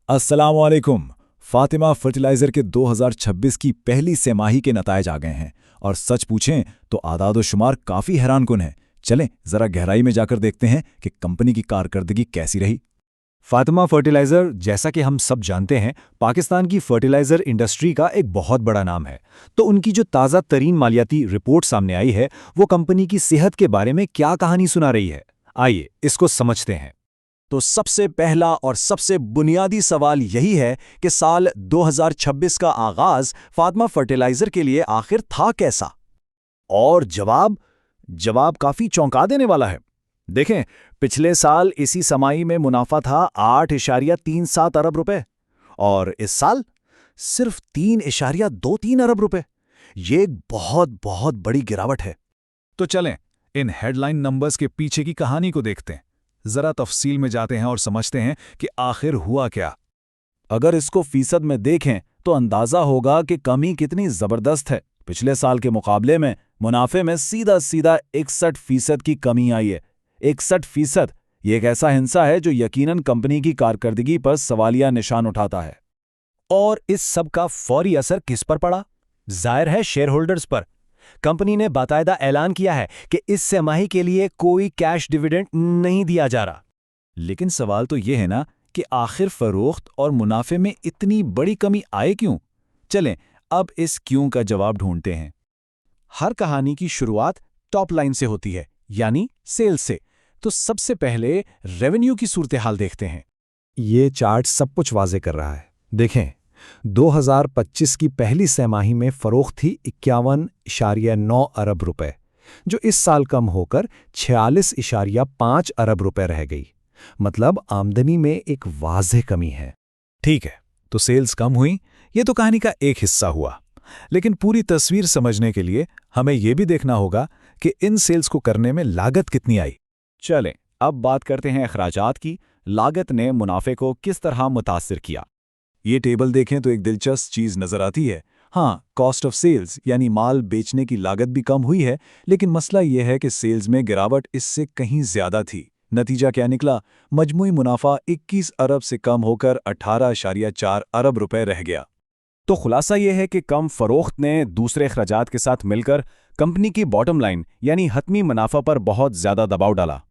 अस्सलामुअलैकुम। फातिमा फर्टिलाइजर के 2026 की पहली तिमाही के नतायज आ गए हैं और सच पूछें तो आदाद-ओ-शुमार काफ़ी हैरानकुन है। चलें ज़रा गहराई में जाकर देखते हैं कि कंपनी की कारकर्दगी कैसी रही। फातिमा फर्टिलाइज़र, जैसा कि हम सब जानते हैं, पाकिस्तान की फर्टिलाइज़र इंडस्ट्री का एक बहुत बड़ा नाम है। तो उनकी जो ताज़ा तरीन मालियाती रिपोर्ट सामने आई है, वो कंपनी की सेहत के बारे में क्या कहानी सुना रही है। आइए इसको समझते हैं। तो सबसे पहला और सबसे बुनियादी सवाल यही है कि साल 2026 का आगाज़ फातिमा फर्टिलाइजर के लिए आखिर था कैसा? और जवाब काफ़ी चौंका देने वाला है। देखें, पिछले साल इसी तिमाही में मुनाफा था 8.37 अरब रुपए और इस साल सिर्फ 3.23 अरब रुपए। ये एक बहुत बहुत बड़ी गिरावट है। तो चलें इन हेडलाइन नंबर्स के पीछे की कहानी को देखते हैं। जरा तफसील में जाते हैं और समझते हैं कि आखिर हुआ क्या। अगर इसको फीसद में देखें तो अंदाज़ा होगा कि कमी कितनी ज़बरदस्त है। पिछले साल के मुकाबले में मुनाफे में सीधा 61% की कमी आई है। 61%। ये एक ऐसा हिस्सा है जो यकीनन कंपनी की कारकर्दगी पर सवालिया निशान उठाता है। और इस सब का फौरी असर किस पर पड़ा? जाहिर है शेयर होल्डर्स पर। कंपनी ने बाकायदा ऐलान किया है कि इस तिमाही के लिए कोई कैश डिविडेंड नहीं दिया जा रहा। लेकिन सवाल तो ये है ना कि आखिर फरोख्त और मुनाफे में इतनी बड़ी कमी आए क्यों? चलें अब इस क्यों का जवाब ढूंढते हैं। हर कहानी की शुरुआत टॉप लाइन से होती है, यानी सेल्स से। तो सबसे पहले रेवेन्यू की सूरत हाल देखते हैं। ये चार्ट सब कुछ वाज़े कर रहा है। देखें, 2025 की पहली तिमाही में फरोख्त थी 51.9 अरब रुपए, जो इस साल कम होकर 46.5 अरब रुपए रह गई। मतलब आमदनी में एक वाज़ेह कमी है। ठीक है, तो सेल्स कम हुई, ये तो कहानी का एक हिस्सा हुआ। लेकिन पूरी तस्वीर समझने के लिए हमें यह भी देखना होगा कि इन सेल्स को करने में लागत कितनी आई। चलें अब बात करते हैं अखराजात की। लागत ने मुनाफे को किस तरह मुतासिर किया। ये टेबल देखें तो एक दिलचस्प चीज़ नज़र आती है। हाँ, कॉस्ट ऑफ सेल्स यानी माल बेचने की लागत भी कम हुई है, लेकिन मसला यह है कि सेल्स में गिरावट इससे कहीं ज़्यादा थी। नतीजा क्या निकला? मजमूई मुनाफा 21 अरब से कम होकर 18.4 अरब रुपए रह गया। तो खुलासा यह है कि कम फरोख्त ने दूसरे अखराजात के साथ मिलकर कंपनी की बॉटम लाइन यानी हतमी मुनाफा पर बहुत ज़्यादा दबाव डाला।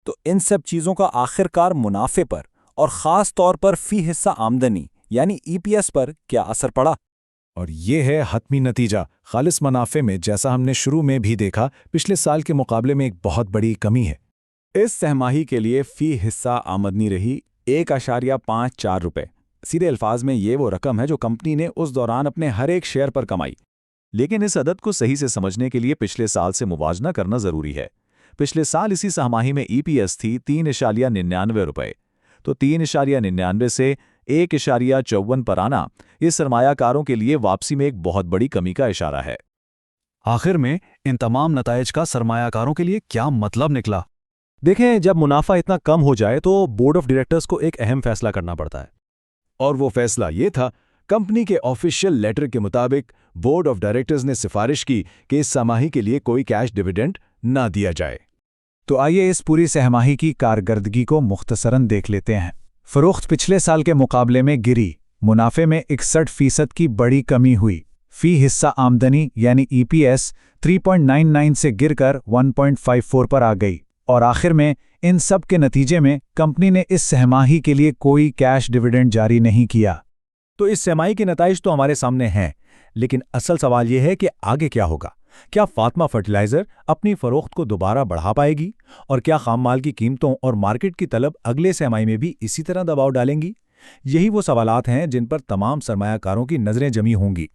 तो इन सब चीज़ों का आखिरकार मुनाफे पर और ख़ास तौर पर फ़ी हिस्सा आमदनी यानी EPS पर क्या असर पड़ा? और ये है हतमी नतीजा। खालिस मुनाफे में, जैसा हमने शुरू में भी देखा, पिछले साल के मुकाबले में एक बहुत बड़ी कमी है। इस तिमाही के लिए फ़ी हिस्सा आमदनी रही 1.54 रुपए। सीधे अल्फाज में ये वो रकम है जो कंपनी ने उस दौरान अपने हर एक शेयर पर कमाई। लेकिन इस अदद को सही से समझने के लिए पिछले साल से मुवाजना करना ज़रूरी है। पिछले साल इसी तिमाही में EPS थी 3.99 रुपए। तो 3.99 से 1.54 पर आना ये सरमायाकारों के लिए वापसी में एक बहुत बड़ी कमी का इशारा है। आखिर में इन तमाम नतायज का सरमायाकारों के लिए क्या मतलब निकला? देखें, जब मुनाफा इतना कम हो जाए तो बोर्ड ऑफ डायरेक्टर्स को एक अहम फैसला करना पड़ता है। और वो फैसला ये था, कंपनी के ऑफिशियल लेटर के मुताबिक बोर्ड ऑफ डायरेक्टर्स ने सिफारिश की कि इस तिमाही के लिए कोई कैश डिविडेंड ना दिया जाए। तो आइए इस पूरी तिमाही की कारकर्दगी को मुख्तसरन देख लेते हैं। फरोख्त पिछले साल के मुकाबले में गिरी, मुनाफे में 61% की बड़ी कमी हुई। फी हिस्सा आमदनी यानी EPS 3.99 से गिरकर 1.54 पर आ गई। और आखिर में इन सब के नतीजे में कंपनी ने इस तिमाही के लिए कोई कैश डिविडेंड जारी नहीं किया। तो इस तिमाही के नताइज तो हमारे सामने हैं, लेकिन असल सवाल यह है कि आगे क्या होगा। क्या फातिमा फर्टिलाइजर अपनी फरोख्त को दोबारा बढ़ा पाएगी? और क्या खाम माल की कीमतों और मार्केट की तलब अगले तिमाही में भी इसी तरह दबाव डालेंगी? यही वो सवालात हैं जिन पर तमाम सरमायाकारों की नज़रें जमी होंगी।